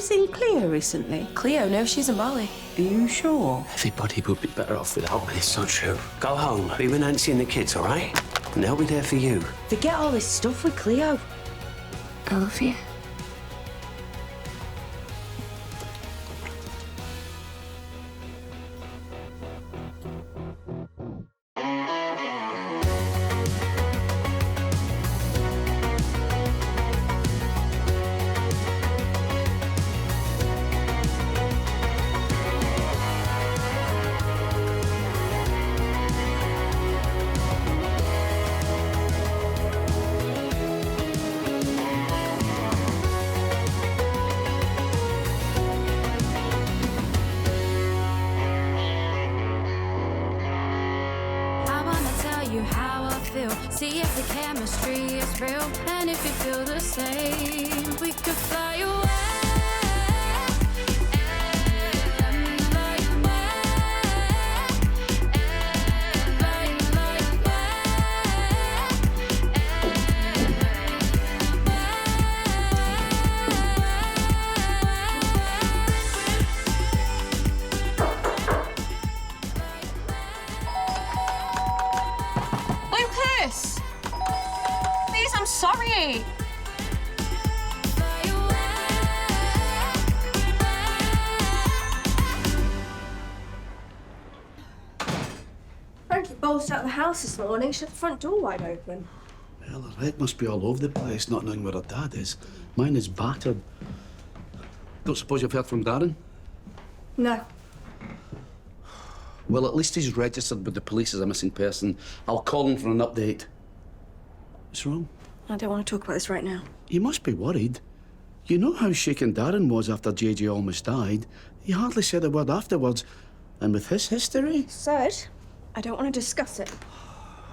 seen Cleo recently? Cleo? No, she's in Bali. Are you sure? Everybody would be better off without me. It's so true. Go home, be with Nancy and the kids, all right? And they'll be there for you. Forget all this stuff with Cleo. I love you. How I feel, see if the chemistry is real, and if you feel the same, we could fly away. Please, I'm sorry. Frankie bolted out of the house this morning. She left the front door wide open. Well, her head must be all over the place, not knowing where her dad is. Mine is battered. Don't suppose you've heard from Darren? No. Well, at least he's registered with the police as a missing person. I'll call him for an update. What's wrong? I don't want to talk about this right now. You must be worried. You know how shaken Darren was after JJ almost died. He hardly said a word afterwards. And with his history... Said, I don't want to discuss it.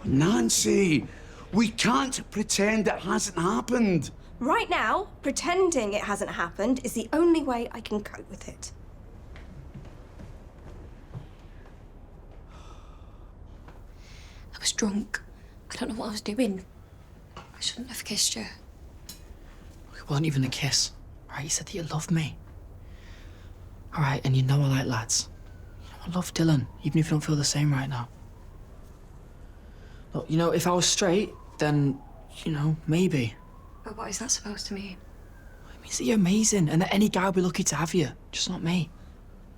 Nancy, we can't pretend it hasn't happened. Right now, pretending it hasn't happened is the only way I can cope with it. I was drunk. I don't know what I was doing. I shouldn't have kissed you. It wasn't even a kiss, right? You said that you loved me. All right, and you know I like lads. You know I love Dylan, even if you don't feel the same right now. Look, you know, if I was straight, then, you know, maybe. But what is that supposed to mean? It means that you're amazing and that any guy would be lucky to have you, just not me.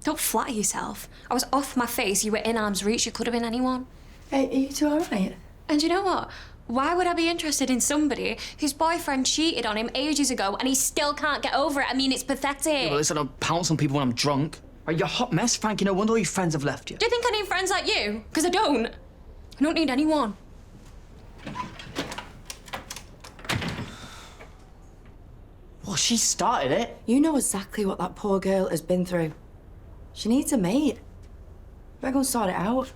Don't flatter yourself. I was off my face, you were in arm's reach, you could have been anyone. Hey, are you two all right? And you know what? Why would I be interested in somebody whose boyfriend cheated on him ages ago and he still can't get over it? I mean, it's pathetic. Yeah, well, listen, I don't pounce on people when I'm drunk. Right, you're a hot mess, Frankie. No wonder all your friends have left you. Do you think I need friends like you? Because I don't. I don't need anyone. Well, she started it. You know exactly what that poor girl has been through. She needs a mate. Better go and sort it out.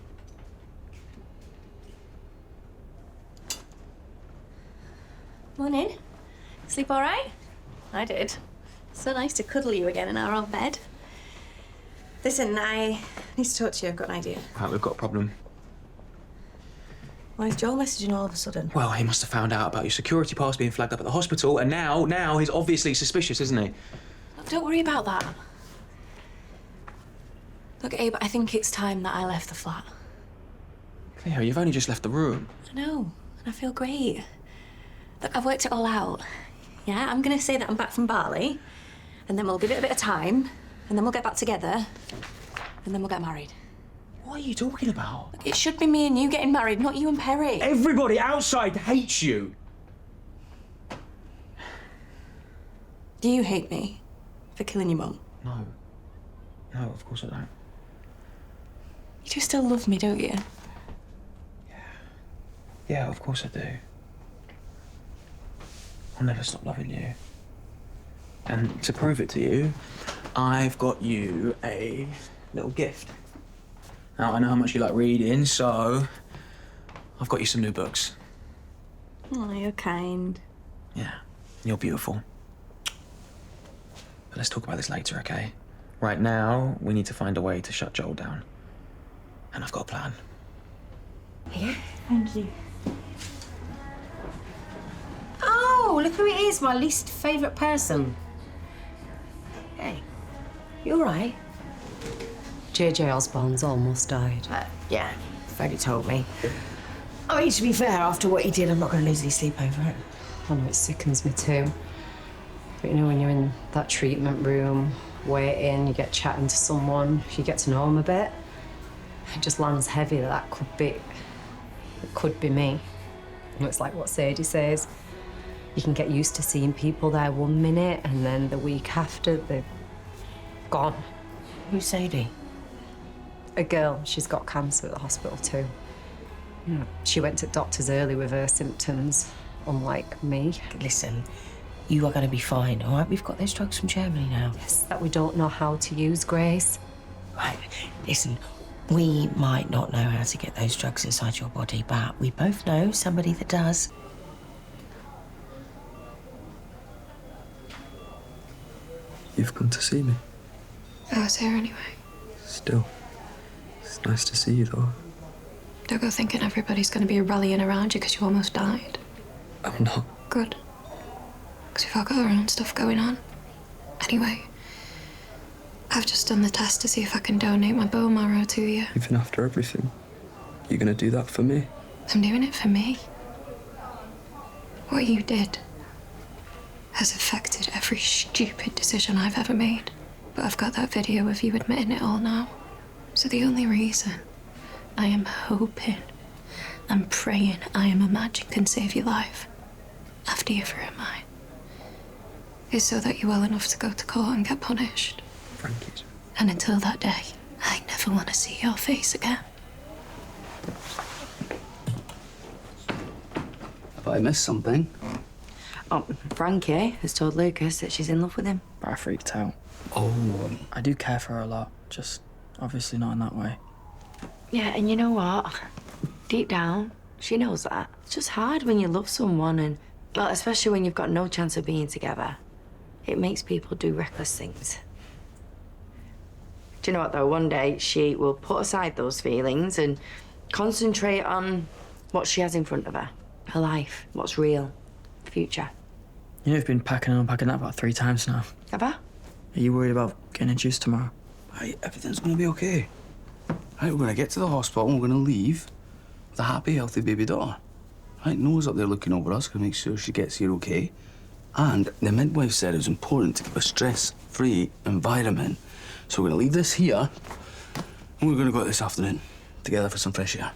Morning. Sleep all right? I did. So nice to cuddle you again in our own bed. Listen, I need to talk to you. I've got an idea. Right, we've got a problem. Why is Joel messaging all of a sudden? Well, he must have found out about your security pass being flagged up at the hospital, and now he's obviously suspicious, isn't he? Look, don't worry about that. Look, Abe, I think it's time that I left the flat. Cleo, you've only just left the room. I know, and I feel great. Look, I've worked it all out. Yeah, I'm gonna say that I'm back from Bali, and then we'll give it a bit of time, and then we'll get back together, and then we'll get married. What are you talking about? Look, it should be me and you getting married, not you and Perry. Everybody outside hates you. Do you hate me for killing your mum? No. No, of course I don't. You do still love me, don't you? Yeah, of course I do. I'll never stop loving you. And to prove it to you, I've got you a little gift. Now, I know how much you like reading, so I've got you some new books. Oh, you're kind. Yeah, you're beautiful. But let's talk about this later, okay? Right now, we need to find a way to shut Joel down. And I've got a plan. Yeah, thank you. Oh, look who it is, my least favourite person. Hey. You all right? JJ Osborne's almost died. Yeah, Freddie told me. I mean, to be fair, after what he did, I'm not going to lose any sleep over it. I know it sickens me too. But you know, when you're in that treatment room, waiting, you get chatting to someone, you get to know them a bit, it just lands heavy that it could be me. And it's like what Sadie says. You can get used to seeing people there 1 minute and then the week after, they're gone. Who's Sadie? A girl, she's got cancer at the hospital too. She went to doctors early with her symptoms, unlike me. Listen, you are going to be fine, all right? We've got those drugs from Germany now. Yes, that we don't know how to use, Grace. Right, listen, we might not know how to get those drugs inside your body, but we both know somebody that does. You've come to see me. I was here anyway. Still. It's nice to see you, though. Don't go thinking everybody's going to be rallying around you because you almost died. I'm not. Good. Because we've all got our own stuff going on. Anyway, I've just done the test to see if I can donate my bone marrow to you. Even after everything, you're gonna do that for me? I'm doing it for me. What you did has affected every stupid decision I've ever made. But I've got that video of you admitting it all now. So the only reason I am hoping and praying I am a magic can save your life after you've ruined mine is so that you're well enough to go to court and get punished. Frankie. And until that day, I never want to see your face again. Have I missed something? Oh, Frankie has told Lucas that she's in love with him. But I freaked out. Oh. I do care for her a lot, just obviously not in that way. Yeah, and you know what? Deep down, she knows that. It's just hard when you love someone and, well, especially when you've got no chance of being together. It makes people do reckless things. Do you know what, though? One day she will put aside those feelings and concentrate on what she has in front of her. Her life, what's real, future. You know, you've been packing and unpacking that about 3 times now. Have I? Are you worried about getting induced tomorrow? Right, everything's gonna be okay. Right, we're gonna get to the hospital and we're gonna leave with a happy, healthy baby daughter. Right, Noah's up there looking over us, gonna make sure she gets here okay. And the midwife said it was important to keep a stress-free environment. So we're gonna leave this here and we're gonna go out this afternoon together for some fresh air.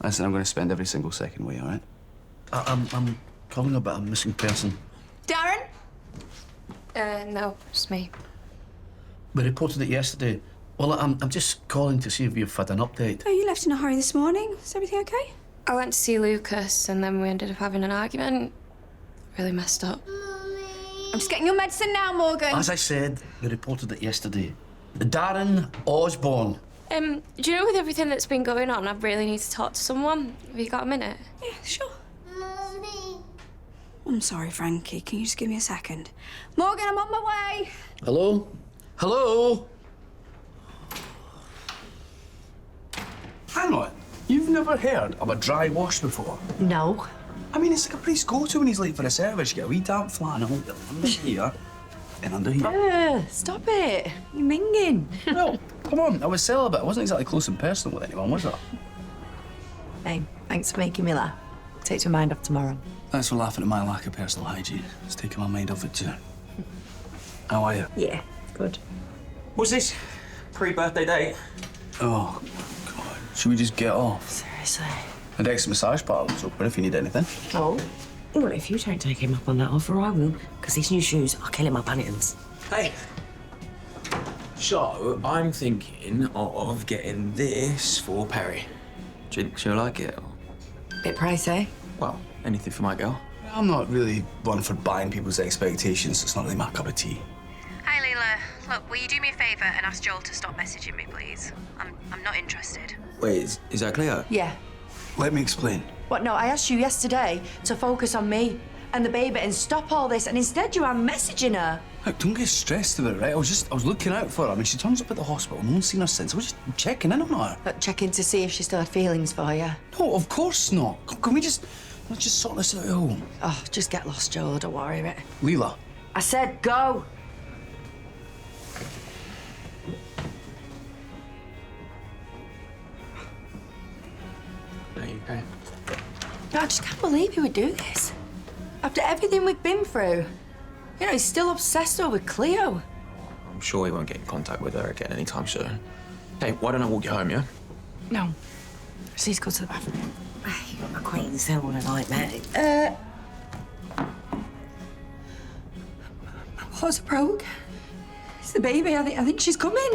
Listen, I'm gonna spend every single second with you, all right? I'm calling about a missing person. Darren? No, it's me. We reported it yesterday. Well, I'm just calling to see if you've had an update. Oh, you left in a hurry this morning. Is everything okay? I went to see Lucas and then we ended up having an argument. Really messed up. I'm just getting your medicine now, Morgan. As I said, we reported it yesterday. Darren Osborne. Do you know with everything that's been going on, I really need to talk to someone. Have you got a minute? Yeah, sure. I'm sorry, Frankie. Can you just give me a second? Morgan, I'm on my way. Hello? Hello? Hang on. You've never heard of a dry wash before? No. I mean, it's like a priest go to when he's late for a service. You get a wee damp flannel under here and under here. Stop it. You're minging. Well, come on. I was celibate. I wasn't exactly close and personal with anyone, was I? Hey, thanks for making me laugh. Takes my mind off tomorrow. Thanks for laughing at my lack of personal hygiene. It's taking my mind off it too. How are you? Yeah, good. What's this? Pre-birthday date? Oh, God. Should we just get off? Seriously. The next massage parlour's open if you need anything. Oh? Well, if you don't take him up on that offer, I will. Because these new shoes, I'll kill him up onions. Hey. So, I'm thinking of getting this for Perry. Do you think she'll like it? Or... Bit pricey. Well, anything for my girl. I'm not really one for buying people's expectations. It's not really my cup of tea. Hi, Leela. Look, will you do me a favour and ask Joel to stop messaging me, please? I'm not interested. Wait, is that Cleo? Yeah. Let me explain. What, no, I asked you yesterday to focus on me and the baby and stop all this, and instead you are messaging her. Look, don't get stressed about it, right? I was looking out for her. I mean, she turns up at the hospital. No one's seen her since. I was just checking in on her. But checking to see if she still had feelings for you. No, of course not. Can we just... Let's just sort this out at home. Oh, just get lost, Joel. Don't worry about it. Leela. I said go. me, okay? I just can't believe he would do this. After everything we've been through. You know, he's still obsessed over Cleo. I'm sure he won't get in contact with her again anytime soon. Hey, why don't I walk you home, yeah? No. Please go to the bathroom. My acquaintance had one a nightmare. What's broke? It's the baby. I think she's coming.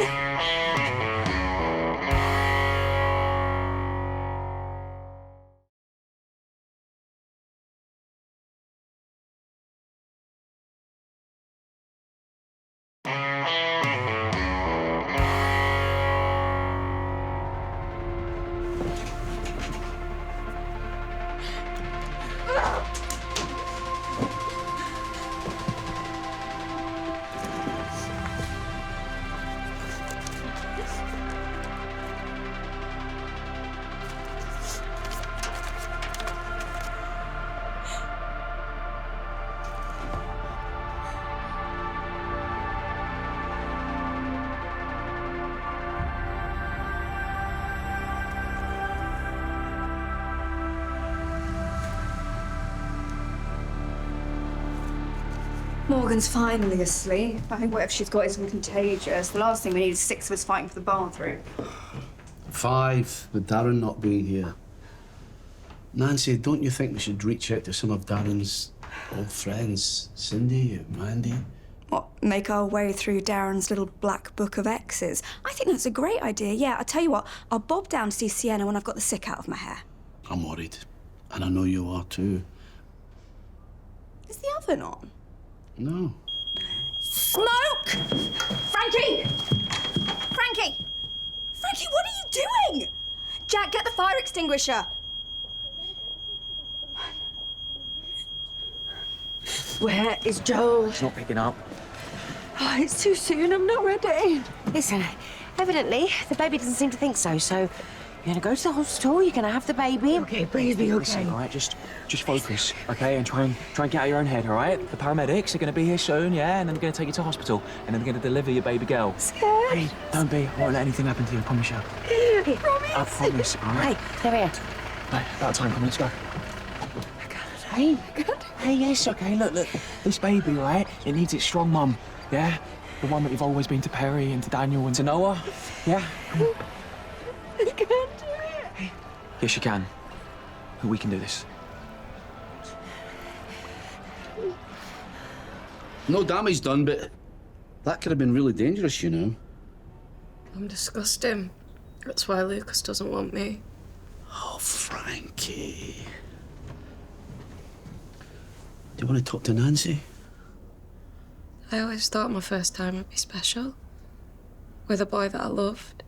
Morgan's finally asleep. I think whatever she's got isn't contagious. The last thing we need is 6 of us fighting for the bathroom. 5, with Darren not being here. Nancy, don't you think we should reach out to some of Darren's old friends? Cindy, Mandy? What, make our way through Darren's little black book of exes? I think that's a great idea, yeah. I'll tell you what, I'll bob down to see Sienna when I've got the sick out of my hair. I'm worried. And I know you are too. Is the oven on? No. Smoke! Frankie! Frankie! Frankie, what are you doing? Jack, get the fire extinguisher. Where is Joel? She's not picking up. Oh, it's too soon. I'm not ready. Listen, evidently the baby doesn't seem to think so. So you're gonna go to the hospital. You're gonna have the baby. Okay, please be okay. Listen, all right, just focus, okay, and try and get out of your own head, all right? The paramedics are gonna be here soon, yeah, and then they're gonna take you to hospital, and then they're gonna deliver your baby girl. Scared? Hey, don't be. I won't let anything happen to you. I promise you. Promise. I promise. All right. Hey, there we are. Right, about time. Come on, let's go. Hey, Hey, yes, okay. Look. This baby, right? It needs its strong mum, yeah. The one that you've always been to Perry and to Daniel and to Noah, yeah. I can't do it. Yes, you can. We can do this. No damage done, but that could have been really dangerous, you know. I'm disgusting. That's why Lucas doesn't want me. Oh, Frankie. Do you want to talk to Nancy? I always thought my first time would be special. With a boy that I loved.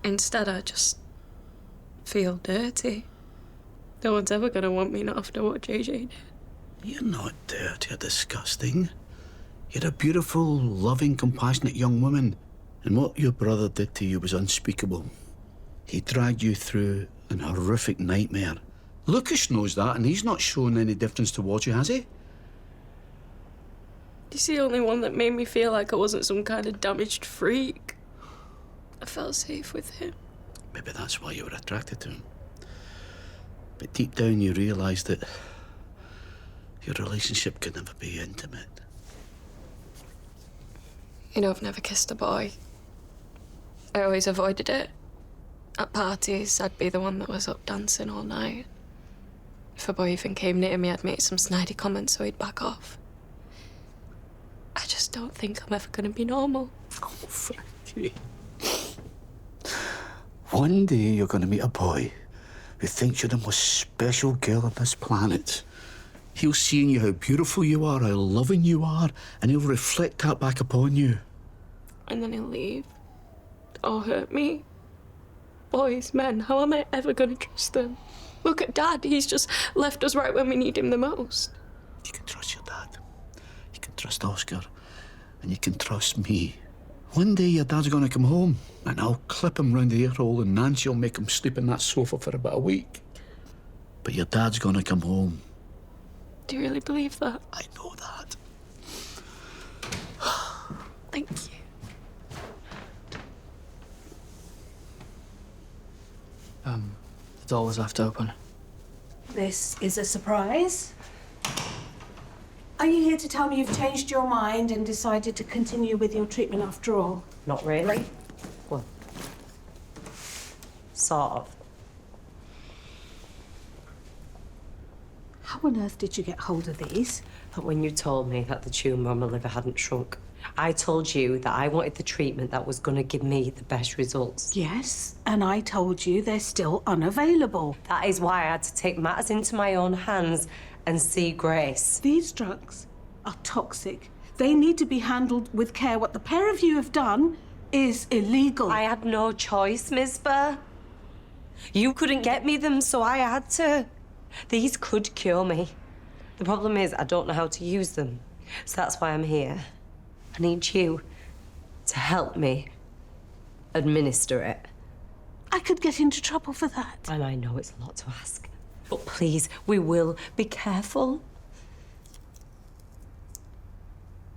Instead, I just feel dirty. No one's ever gonna want me, not after what JJ did. You're not dirty or disgusting. You're a beautiful, loving, compassionate young woman. And what your brother did to you was unspeakable. He dragged you through an horrific nightmare. Lucas knows that, and he's not shown any difference towards you, has he? He's the only one that made me feel like I wasn't some kind of damaged freak. I felt safe with him. Maybe that's why you were attracted to him. But deep down you realised that your relationship could never be intimate. You know, I've never kissed a boy. I always avoided it. At parties, I'd be the one that was up dancing all night. If a boy even came near me, I'd make some snidey comments so he'd back off. I just don't think I'm ever gonna be normal. Oh, Frankie. One day you're gonna meet a boy who thinks you're the most special girl on this planet. He'll see in you how beautiful you are, how loving you are, and he'll reflect that back upon you. And then he'll leave. Or hurt me. Boys, men, how am I ever gonna trust them? Look at Dad, he's just left us right when we need him the most. You can trust your dad. You can trust Oscar. And you can trust me. One day your dad's gonna come home, and I'll clip him round the ear hole, and Nancy will make him sleep in that sofa for about a week. But your dad's gonna come home. Do you really believe that? I know that. Thank you. The door was left open. This is a surprise. Are you here to tell me you've changed your mind and decided to continue with your treatment after all? Not really. Well, sort of. How on earth did you get hold of these? But when you told me that the tumour on my liver hadn't shrunk, I told you that I wanted the treatment that was going to give me the best results. Yes, and I told you they're still unavailable. That is why I had to take matters into my own hands and see Grace. These drugs are toxic. They need to be handled with care. What the pair of you have done is illegal. I had no choice, Miss Burr. You couldn't get me them, so I had to. These could cure me. The problem is I don't know how to use them. So that's why I'm here. I need you to help me administer it. I could get into trouble for that. And I know it's a lot to ask. But please, we will be careful.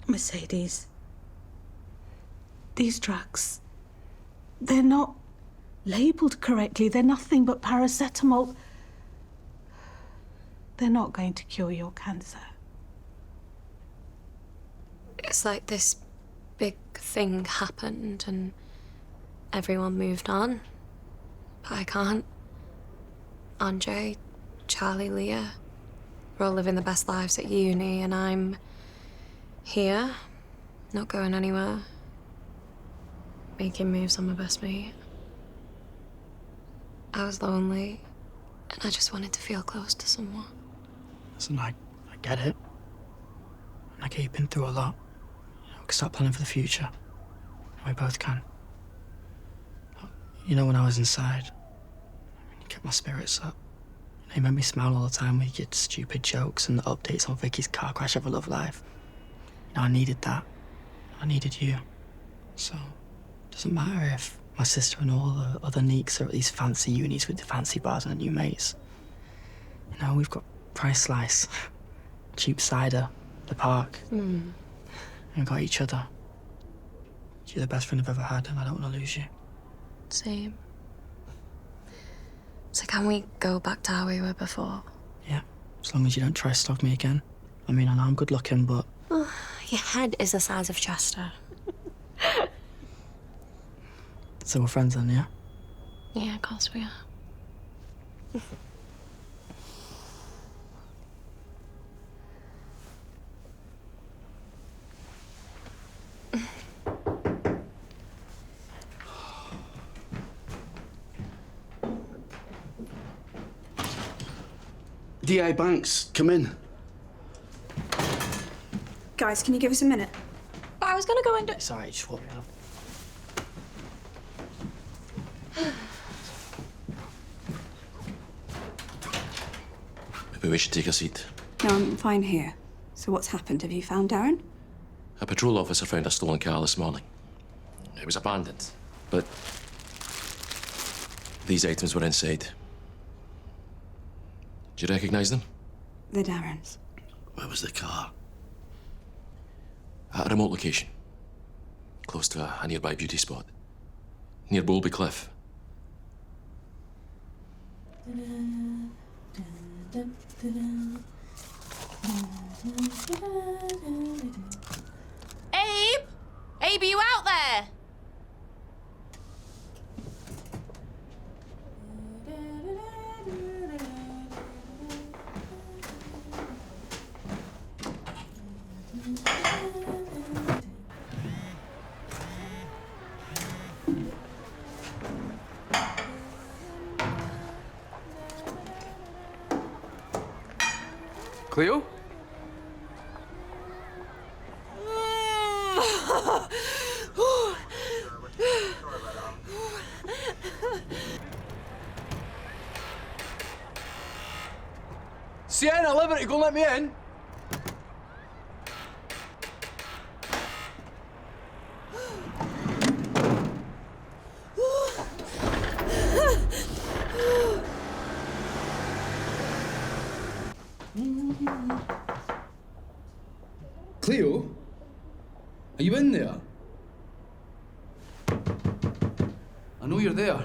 Mercedes, these drugs, they're not labelled correctly. They're nothing but paracetamol. They're not going to cure your cancer. It's like this big thing happened and everyone moved on. But I can't. Andre, Charlie, Leah, we're all living the best lives at uni and I'm here, not going anywhere, making moves on my best mate. I was lonely and I just wanted to feel close to someone. Listen, I get it. And I get you've been through a lot. We can start planning for the future. And we both can. You know, when I was inside, you kept my spirits up. You made me smile all the time with your stupid jokes and the updates on Vicky's car crash of her love life. You know, I needed that. I needed you. So, it doesn't matter if my sister and all the other neeks are at these fancy unis with the fancy bars and the new mates. You know, we've got Price Slice, cheap cider, the park. And we've got each other. You're the best friend I've ever had, and I don't want to lose you. Same. So can we go back to how we were before? Yeah, as long as you don't try to stalk me again. I mean, I know I'm good looking, but... Oh, your head is the size of Chester. So we're friends then, yeah? Yeah, of course we are. D.I. Banks, come in. Guys, can you give us a minute? But I was gonna go and do... It's all right, just walk me out. Maybe we should take a seat. No, I'm fine here. So what's happened? Have you found Darren? A patrol officer found a stolen car this morning. It was abandoned, but these items were inside. Do you recognize them? They're Darren's. Where was the car? At a remote location, close to a nearby beauty spot, near Bowlby Cliff. Abe! Abe, are you out there? Cleo? Sienna, Liberty, go let me in. Cleo? Are you in there? I know you're there.